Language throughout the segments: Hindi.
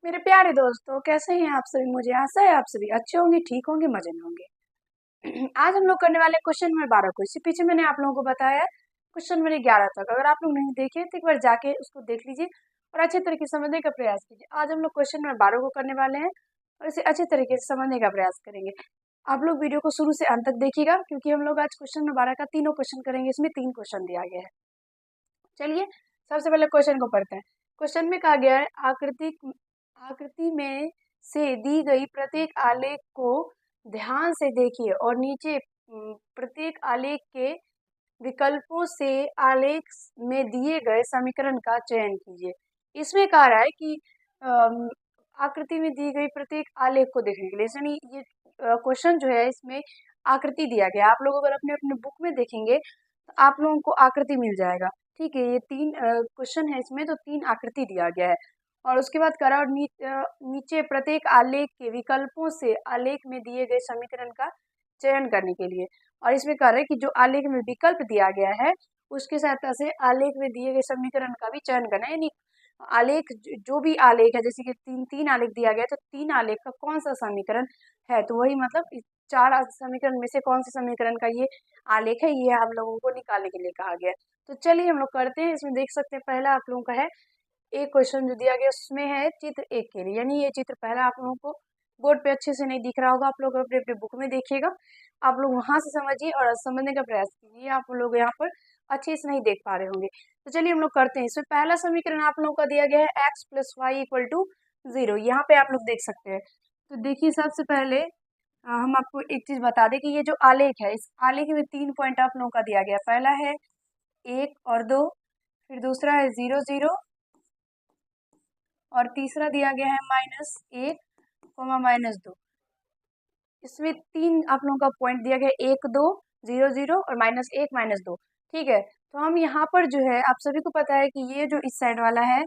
मेरे प्यारे दोस्तों, कैसे हैं आप सभी। मुझे आशा है आप सभी अच्छे होंगे, ठीक होंगे, मजे में होंगे। आज हम लोग करने वाले क्वेश्चन नंबर 12 को। इससे पीछे मैंने आप लोगों को बताया क्वेश्चन नंबर 11 तक। अगर आप लोग नहीं देखे तो एक बार जाके उसको देख लीजिए और अच्छे तरीके से समझने का प्रयास कीजिए। आज हम लोग क्वेश्चन नंबर 12 को करने वाले हैं और इसे अच्छे तरीके से समझने का प्रयास करेंगे। आप लोग वीडियो को शुरू से अंत तक देखिएगा, क्योंकि हम लोग आज क्वेश्चन नंबर 12 का तीनों क्वेश्चन करेंगे। इसमें 3 क्वेश्चन दिया गया है। चलिए सबसे पहले क्वेश्चन को पढ़ते हैं। क्वेश्चन में कहा गया है, आकृति में से दी गई प्रत्येक आलेख को ध्यान से देखिए और नीचे प्रत्येक आलेख के विकल्पों से आलेख में दिए गए समीकरण का चयन कीजिए। इसमें कहा रहा है कि अम, आकृति में दी गई प्रत्येक आलेख को देखने के लिए, यानी ये क्वेश्चन जो है इसमें आकृति दिया गया है। आप लोग अगर अपने अपने बुक में देखेंगे तो आप लोगों को आकृति मिल जाएगा। ठीक है, ये 3 क्वेश्चन है इसमें, तो 3 आकृति दिया गया है। और उसके बाद करा और नीचे प्रत्येक आलेख के विकल्पों से आलेख में दिए गए समीकरण का चयन करने के लिए। और इसमें कह रहा है कि जो आलेख में विकल्प दिया गया है उसके सहायता से आलेख में दिए गए समीकरण का भी चयन करना है। यानी आलेख जो भी आलेख है, जैसे कि तीन आलेख दिया गया है, तो 3 आलेख का कौन सा समीकरण है, तो वही मतलब इस 4 समीकरण में से कौन से समीकरण का ये आलेख है, ये हम लोगों को निकालने के लिए कहा गया है। तो चलिए हम लोग करते हैं। इसमें देख सकते हैं पहला आप लोगों का है एक क्वेश्चन जो दिया गया उसमें है चित्र 1 के लिए, यानी ये चित्र पहला आप लोगों को बोर्ड पे अच्छे से नहीं दिख रहा होगा। आप लोग अपने अपने बुक में देखिएगा, आप लोग वहां से समझिए और समझने का प्रयास कीजिए। आप लोग यहाँ पर अच्छे से नहीं देख पा रहे होंगे। तो चलिए हम लोग करते हैं। इसमें पहला समीकरण आप लोगों का दिया गया है x + y = 0। यहाँ पे आप लोग देख सकते हैं। तो देखिए सबसे पहले हम आपको एक चीज बता दें कि ये जो आलेख है, इस आलेख में 3 पॉइंट आप लोगों का दिया गया है। पहला है 1 और 2, फिर दूसरा है 0 0, और तीसरा दिया गया है -1, -2। इसमें 3 आप लोगों का पॉइंट दिया गया है, 1 2 0 0 और -1 -2। ठीक है, तो हम यहाँ पर जो है, आप सभी को पता है कि ये जो इस साइड वाला है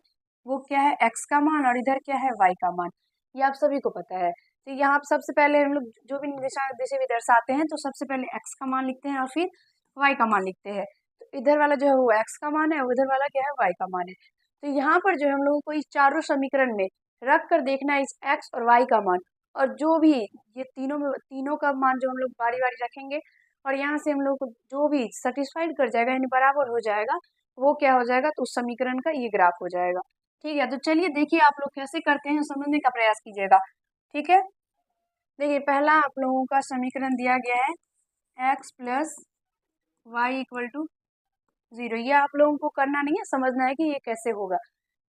वो क्या है, x का मान, और इधर क्या है, y का मान। ये आप सभी को पता है। तो यहाँ सबसे पहले हम लोग जो भी निशान जैसे भी दर्शाते हैं, तो सबसे पहले x का मान लिखते हैं और फिर y का मान लिखते हैं। तो इधर वाला जो है वो x का मान है, उधर वाला क्या है, y का मान है। तो यहाँ पर जो है हम लोगों को इस चारों समीकरण में रख कर देखना है इस x और y का मान, और जो भी ये तीनों का मान जो हम लोग बारी बारी रखेंगे, और यहाँ से हम लोग को जो भी सेटिस्फाइड कर जाएगा, यानी बराबर हो जाएगा, वो क्या हो जाएगा, तो उस समीकरण का ये ग्राफ हो जाएगा। ठीक है, तो चलिए देखिए आप लोग कैसे करते हैं, समझने का प्रयास कीजिएगा। ठीक है, देखिए पहला आप लोगों का समीकरण दिया गया है x + y = 0। ये आप लोगों को करना नहीं है, समझना है कि ये कैसे होगा।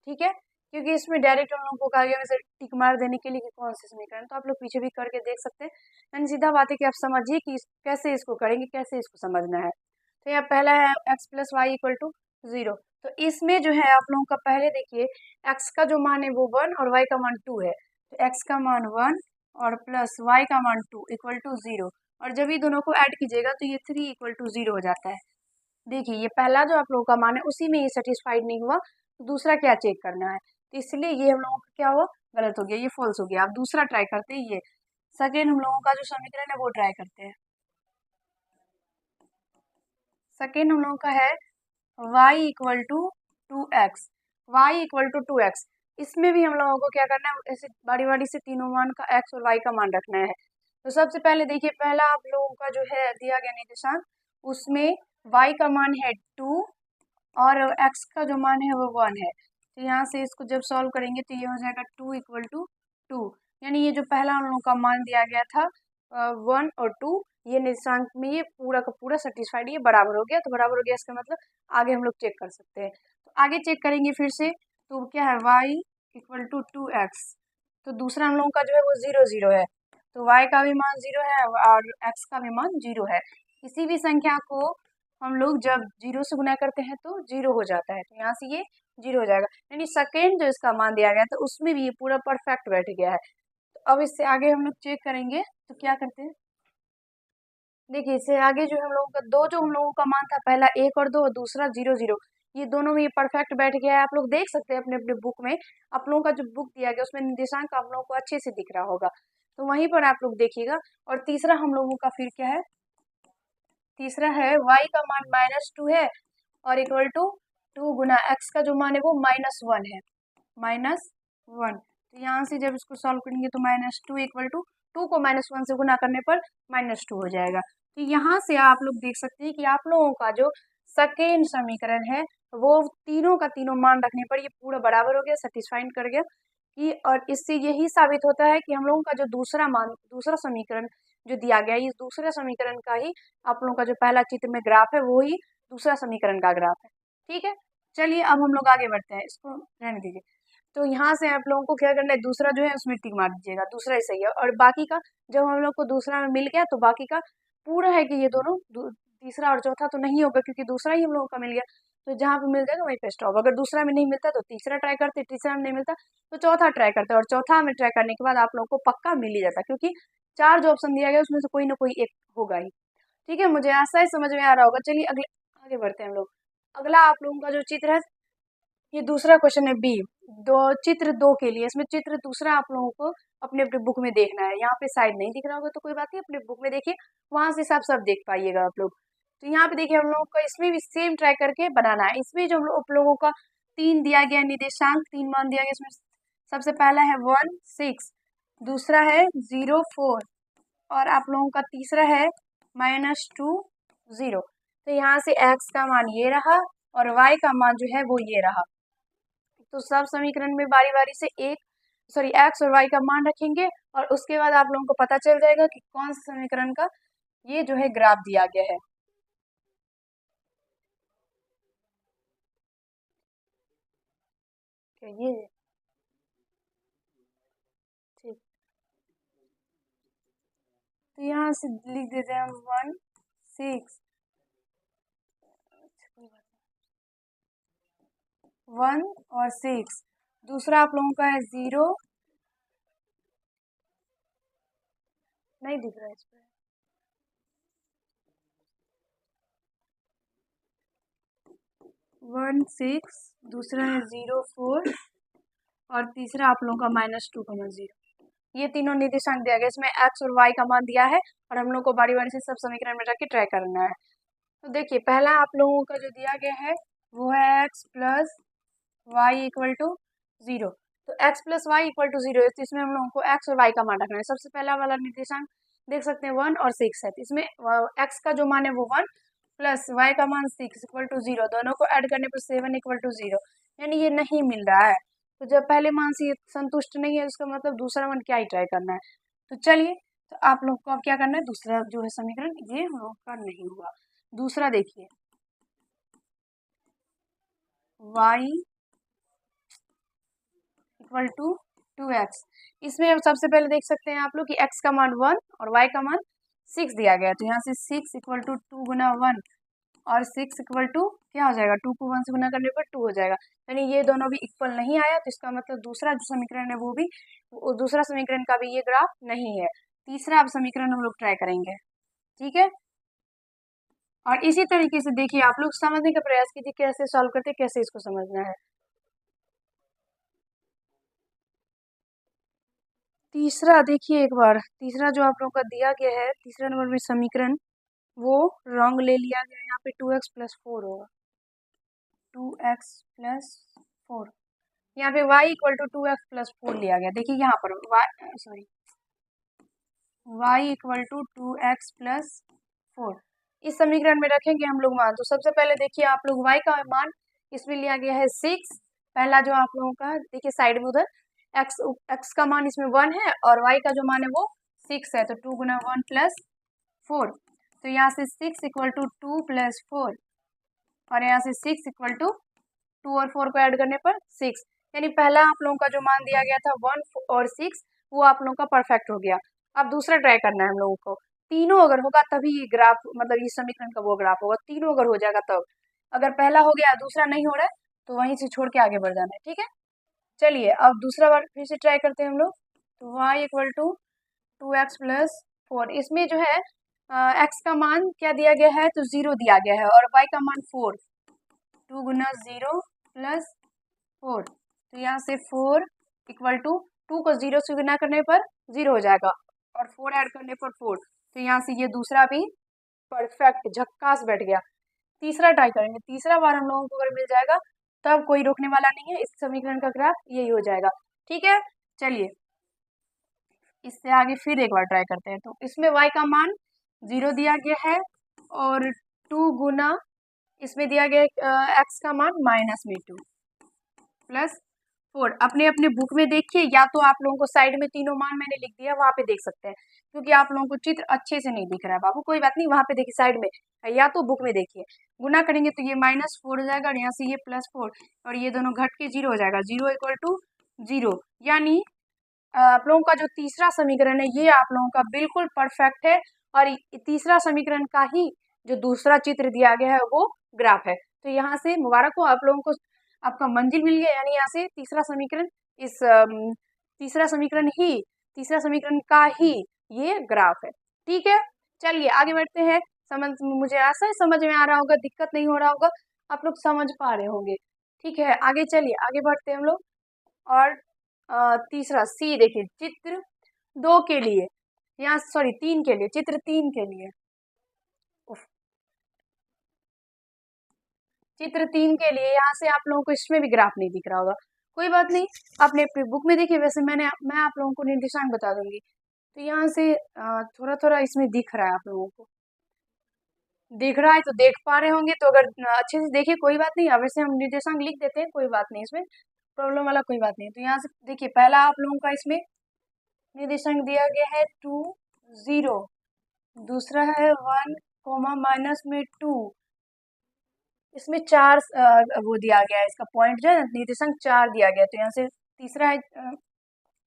ठीक है, क्योंकि इसमें डायरेक्ट हम लोगों को कहा गया वैसे टिक मार देने के लिए कि कौन से समीकरण, तो आप लोग पीछे भी करके देख सकते हैं। यानी सीधा बात है कि आप समझिए कि कैसे इसको करेंगे, कैसे इसको समझना है। तो यहाँ पहला है x + y = 0। तो इसमें जो है आप लोगों का पहले देखिए, x का जो मान है वो 1 और y का मान 2 है। तो x का मान 1 और प्लस y का मान 2 = 0। और जब ये दोनों को ऐड कीजिएगा तो ये 3 = 0 हो जाता है। देखिए ये पहला जो आप लोगों का मान है उसी में ये सेटिस्फाइड नहीं हुआ, तो दूसरा क्या चेक करना है, तो इसलिए ये हम लोगों का क्या हुआ, गलत हो गया, ये फॉल्स हो गया। आप दूसरा ट्राई करते हैं, ये सेकेंड हम लोगों का जो समीकरण है वो ट्राई करते हैं। सेकेंड हम लोगों का है y = 2x, y = 2x। इसमें भी हम लोगों को क्या करना है, ऐसे बारी बारी से तीनों मान का x और y का मान रखना है। तो सबसे पहले देखिए पहला आप लोगों का जो है दिया गया निर्देशांक, उसमें y का मान है 2 और x का जो मान है वो 1 है। तो यहाँ से इसको जब सॉल्व करेंगे तो ये हो जाएगा 2 = 2। यानी ये जो पहला हम लोगों का मान दिया गया था 1 और 2, ये निर्देशांक में ये पूरा का पूरा सेटिस्फाइड, ये बराबर हो गया। तो बराबर हो गया इसका मतलब आगे हम लोग चेक कर सकते हैं। तो आगे चेक करेंगे फिर से, तो क्या है, y = 2x। तो दूसरा हम लोगों का जो है वो 0 0 है, तो y का भी मान 0 है और x का भी मान 0 है। किसी भी संख्या को हम लोग जब 0 से गुना करते हैं तो 0 हो जाता है, तो यहाँ से ये 0 हो जाएगा। यानी सेकेंड जो इसका मान दिया गया था उसमें भी ये पूरा परफेक्ट बैठ गया है। तो अब इससे आगे हम लोग चेक करेंगे, तो क्या करते हैं, देखिए इससे आगे जो हम लोगों का दो जो हम लोगों का मान था, पहला 1 और 2 और दूसरा 0 0, ये दोनों में ये परफेक्ट बैठ गया है। आप लोग देख सकते हैं अपने अपने बुक में, आप लोगों का जो बुक दिया गया उसमें निर्देशांक आप लोगों को अच्छे से दिख रहा होगा, तो वहीं पर आप लोग देखिएगा। और तीसरा हम लोगों का फिर क्या है, तीसरा है y का मान -2 है और = 2 गुना x का जो मान है वो -1 है, -1। तो यहाँ से जब इसको सॉल्व करेंगे तो -2 इक्वल टू 2 को -1 से गुना करने पर -2 हो जाएगा। तो यहाँ से आप लोग देख सकते हैं कि आप लोगों का जो सेकेंड समीकरण है वो तीनों का तीनों मान रखने पर ये पूरा बराबर हो गया, सेटिस्फाइड कर गया कि, और इससे यही साबित होता है कि हम लोगों का जो दूसरा समीकरण जो दिया गया है, इस दूसरे समीकरण का ही आप लोगों का जो पहला चित्र में ग्राफ है वो ही दूसरा समीकरण का ग्राफ है। ठीक है, चलिए अब हम लोग आगे बढ़ते हैं, इसको रहने दीजिए। तो यहाँ से आप लोगों को क्या करना है, दूसरा जो है उसमें टिक मार दीजिएगा, दूसरा ही सही है। और बाकी का जब हम लोग को दूसरा में मिल गया तो बाकी का पूरा है कि ये दोनों तीसरा और चौथा तो नहीं होगा क्योंकि दूसरा ही हम लोगों का मिल गया, तो जहाँ पे मिल जाएगा वहीं पे स्टॉप। अगर दूसरा में नहीं मिलता तो तीसरा ट्राई करते, तीसरा में नहीं मिलता तो चौथा ट्राई करते, और चौथा में ट्राई करने के बाद आप लोगों को पक्का मिल ही जाता क्योंकि 4 जो ऑप्शन दिया गया उसमें से कोई ना कोई एक होगा ही। ठीक है, मुझे ऐसा ही समझ में आ रहा होगा। चलिए अगले आगे बढ़ते हैं हम लोग। अगला आप लोगों का जो चित्र है, ये दूसरा क्वेश्चन है बी, चित्र 2 के लिए। इसमें चित्र दूसरा आप लोगों को अपने अपने बुक में देखना है। यहाँ पे शायद नहीं दिख रहा होगा तो कोई बात नहीं, अपने बुक में देखिए, वहां से सब देख पाइएगा आप लोग। तो यहाँ पे देखिए हम लोगों को इसमें भी सेम ट्राई करके बनाना है। इसमें जो आप लोगों का 3 दिया गया निर्देशांक, 3 मान दिया गया। इसमें सबसे पहला है 1 6, दूसरा है 0 4, और आप लोगों का तीसरा है -2 0। तो यहाँ से x का मान ये रहा और y का मान जो है वो ये रहा। तो सब समीकरण में बारी बारी से x और y का मान रखेंगे और उसके बाद आप लोगों को पता चल जाएगा कि कौन सा समीकरण का ये जो है ग्राफ दिया गया है। ये ठीक, तो यहाँ से लिख देते हैं हम 1 6, 1 और 6। दूसरा आप लोगों का है 0, नहीं दिख रहा है इस पर, 1 6, दूसरा है 0 4, और तीसरा आप लोगों का -2, 0। ये तीनों निर्देशांक दिया गया, इसमें x और y का मान दिया है और हम लोग को बारी बारी से सब समीकरण में रख के ट्राई करना है। तो देखिए पहला आप लोगों का जो दिया गया है वो है x plus y equal to 0। तो x plus y equal to 0 है, तो इसमें हम लोगों को x और y का मान रखना है। सबसे पहला वाला निर्देशांक देख सकते हैं 1 और 6 है, तो इसमें x का जो मान है वो 1 प्लस y का मान 6 इक्वल टू 0, दोनों को ऐड करने पर 7 इक्वल टू 0, यानी ये नहीं मिल रहा है। तो जब पहले मान से ये संतुष्ट नहीं है उसका मतलब दूसरा मान क्या ही ट्राई करना है। तो चलिए, तो आप लोग को अब क्या करना है, दूसरा जो है समीकरण ये हम लोग का नहीं हुआ। दूसरा देखिए y इक्वल टू 2x। इसमें अब सबसे पहले देख सकते हैं आप लोग कि x का मान 1 और y का मान 6 दिया गया है, तो यहाँ से 6 इक्वल टू 2 गुना 1 और 6 इक्वल टू क्या हो जाएगा, 2 को 1 से गुना करने पर 2 हो जाएगा। यानी ये दोनों भी इक्वल नहीं आया, तो इसका मतलब दूसरा जो समीकरण है वो भी, दूसरा समीकरण का भी ये ग्राफ नहीं है। तीसरा अब समीकरण हम लोग ट्राई करेंगे। ठीक है, और इसी तरीके से देखिए आप लोग समझने का प्रयास कीजिए कैसे सॉल्व करते हैं, कैसे इसको समझना है। तीसरा देखिए एक बार, तीसरा जो आप लोगों का दिया गया है, तीसरा नंबर में समीकरण वो रॉन्ग ले लिया गया। यहाँ पे 2x प्लस 4 होगा, 2x प्लस 4। यहाँ पे y equal to 2x plus 4 लिया गया। देखिए यहाँ पर y equal to 2x plus 4 इस समीकरण में रखेंगे हम लोग मान। तो सबसे पहले देखिए आप लोग y का मान इसमें लिया गया है 6। पहला जो आप लोगों का देखिए साइड में उधर x का मान इसमें 1 है और y का जो मान है वो 6 है, तो 2 गुना 1 प्लस 4। तो यहाँ से 6 इक्वल टू 2 प्लस 4 और यहाँ से 6 इक्वल टू 2 और 4 को ऐड करने पर 6। यानी पहला आप लोगों का जो मान दिया गया था 1 और 6 वो आप लोगों का परफेक्ट हो गया। अब दूसरा ट्राई करना है हम लोगों को। तीनों अगर होगा तभी ये ग्राफ, मतलब इस समीकरण का वो ग्राफ होगा। तीनों अगर हो जाएगा तब, अगर पहला हो गया दूसरा नहीं हो रहा है तो वहीं से छोड़ के आगे बढ़ जाना है। ठीक है, चलिए अब दूसरा बार फिर से ट्राई करते हैं हम लोग। तो y equal to 2x plus 4, इसमें जो है x का मान क्या दिया गया है, तो 0 दिया गया है और y का मान 4, 2 गुना 0 प्लस 4। तो यहाँ से 4 इक्वल टू 2 को 0 से गुना करने पर 0 हो जाएगा और 4 ऐड करने पर 4। तो यहाँ से ये दूसरा भी परफेक्ट झक्कास बैठ गया। तीसरा ट्राई करेंगे, तीसरा बार हम लोगों को अगर मिल जाएगा तब कोई रोकने वाला नहीं है, इस समीकरण का ग्राफ यही हो जाएगा। ठीक है, चलिए इससे आगे फिर एक बार ट्राई करते हैं। तो इसमें y का मान 0 दिया गया है और 2 गुना इसमें दिया गया x का मान -2 प्लस 4। अपने अपने बुक में देखिए, या तो आप लोगों को साइड में तीनों मान मैंने लिख दिया, वहाँ पे देख सकते हैं, क्योंकि आप लोगों को चित्र अच्छे से नहीं दिख रहा है बाबू। कोई बात नहीं, वहाँ पे देखिए साइड में, या तो बुक में देखिए। गुना करेंगे तो ये -4 हो जाएगा और यहाँ से ये +4 और ये दोनों घट के 0 हो जाएगा। 0 = 0, यानी आप लोगों का जो तीसरा समीकरण है ये आप लोगों का बिल्कुल परफेक्ट है और तीसरा समीकरण का ही जो दूसरा चित्र दिया गया है वो ग्राफ है। तो यहाँ से मुबारक हो, आप लोगों को आपका मंजिल मिल गया, यानी यहाँ से तीसरा समीकरण तीसरा समीकरण का ही ये ग्राफ है। ठीक है, चलिए आगे बढ़ते हैं। मुझे आशा है समझ में आ रहा होगा, दिक्कत नहीं हो रहा होगा, आप लोग समझ पा रहे होंगे। ठीक है, आगे चलिए, आगे बढ़ते हैं हम लोग। और तीसरा सी देखिए, चित्र 2 के लिए, यहाँ सॉरी 3 के लिए, चित्र 3 के लिए, चित्र 3 के लिए यहाँ से आप लोगों को इसमें भी ग्राफ नहीं दिख रहा होगा। कोई बात नहीं, अपने बुक में देखिए। वैसे मैं आप लोगों को निर्देशांक बता दूंगी। तो यहाँ से थोड़ा थोड़ा इसमें दिख रहा है, आप लोगों को दिख रहा है तो देख पा रहे होंगे। तो अगर अच्छे से देखिए, कोई बात नहीं, वैसे हम निर्देशांक लिख देते हैं, कोई बात नहीं, इसमें प्रॉब्लम वाला कोई बात नहीं। तो यहाँ से देखिए, पहला आप लोगों का इसमें निर्देशांक दिया गया है 2 0, दूसरा है 1 -2, इसमें 4 वो दिया गया है, इसका पॉइंट जो है निर्देशांक 4 दिया गया है। तो यहाँ से तीसरा है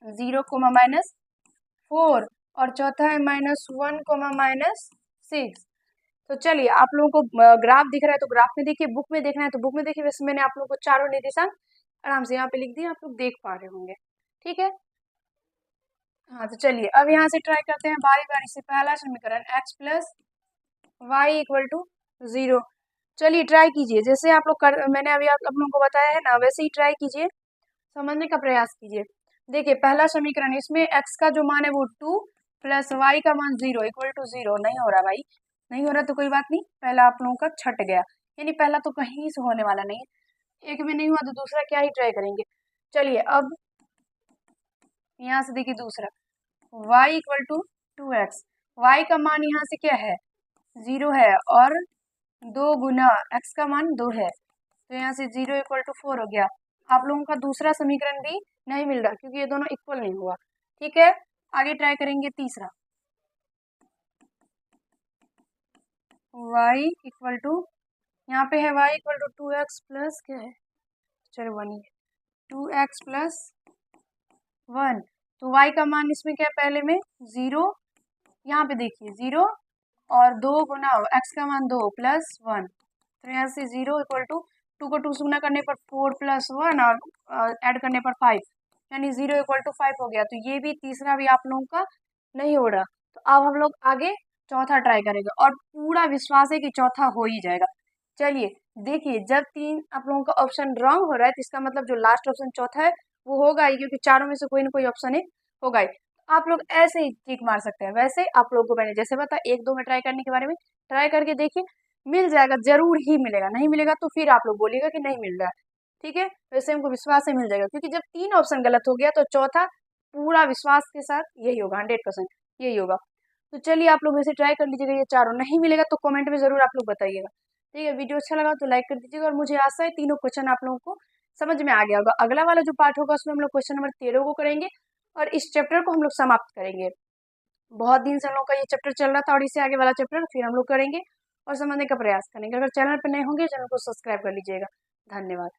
0, -4 और चौथा है -1, -6। तो चलिए, आप लोगों को ग्राफ दिख रहा है तो ग्राफ में देखिए, बुक में देखना है तो बुक में देखिए। वैसे मैंने आप लोगों को चारों निर्देशांक आराम से यहाँ पे लिख दिए, आप लोग देख पा रहे होंगे। ठीक है, हाँ तो चलिए अब यहाँ से ट्राई करते हैं बारी बारी से। पहला समीकरण x + y = 0। चलिए ट्राई कीजिए, जैसे आप लोग मैंने अभी आप लोगों को बताया है ना, वैसे ही ट्राई कीजिए, समझने का प्रयास कीजिए। देखिए पहला समीकरण, इसमें x का जो मान है वो 2 प्लस y का मान 0 = 0। नहीं हो रहा भाई, नहीं हो रहा तो कोई बात नहीं, पहला आप लोगों का छट गया, यानी पहला तो कहीं से होने वाला नहीं है। एक में नहीं हुआ तो दूसरा क्या ही ट्राई करेंगे। चलिए अब यहाँ से देखिए दूसरा, y = 2x, y का मान यहाँ से क्या है 0 है और 2 गुना x का मान 2 है, तो यहाँ से 0 = 4 हो गया। आप लोगों का दूसरा समीकरण भी नहीं मिल रहा क्योंकि ये दोनों इक्वल नहीं हुआ। ठीक है, आगे ट्राई करेंगे तीसरा, y = यहाँ पे है y = 2x प्लस क्या है, चलो 1 ही है, 2x + 1। तो y का मान इसमें क्या है, पहले में 0, यहाँ पे देखिए 0 और 2 गुना x का मान 2 प्लस 1, तो यहाँ से 0 = 2 को 2 से गुना करने पर 4 + 1 और ऐड करने पर 5, यानी 0 = 5 हो गया। तो ये भी तीसरा भी आप लोगों का नहीं हो रहा। तो अब हम लोग आगे चौथा ट्राई करेंगे और पूरा विश्वास है कि चौथा हो ही जाएगा। चलिए देखिए, जब 3 आप लोगों का ऑप्शन रॉन्ग हो रहा है तो इसका मतलब जो लास्ट ऑप्शन चौथा है वो होगा ही, क्योंकि चारों में से कोई ना कोई ऑप्शन एक होगा ही। आप लोग ऐसे ही टिक मार सकते हैं। वैसे आप लोगों को मैंने जैसे बताया 1-2 में ट्राई करने के बारे में, ट्राई करके देखिए, मिल जाएगा, जरूर ही मिलेगा। नहीं मिलेगा तो फिर आप लोग बोलिएगा कि नहीं मिल रहा है। ठीक है, वैसे हमको विश्वास है मिल जाएगा, क्योंकि जब 3 ऑप्शन गलत हो गया तो चौथा पूरा विश्वास के साथ यही होगा, 100% यही होगा। तो चलिए आप लोग वैसे ट्राई कर लीजिएगा, ये चारों नहीं मिलेगा तो कमेंट में जरूर आप लोग बताइएगा। ठीक है, वीडियो अच्छा लगा तो लाइक कर दीजिएगा और मुझे आशा है तीनों क्वेश्चन आप लोगों को समझ में आ गया होगा। अगला वाला जो पार्ट होगा उसमें हम लोग क्वेश्चन नंबर 13 को करेंगे और इस चैप्टर को हम लोग समाप्त करेंगे। बहुत दिन से हम लोग का ये चैप्टर चल रहा था और इससे आगे वाला चैप्टर फिर हम लोग करेंगे और समझने का प्रयास करेंगे। अगर चैनल पर नए होंगे चैनल को सब्सक्राइब कर लीजिएगा। धन्यवाद।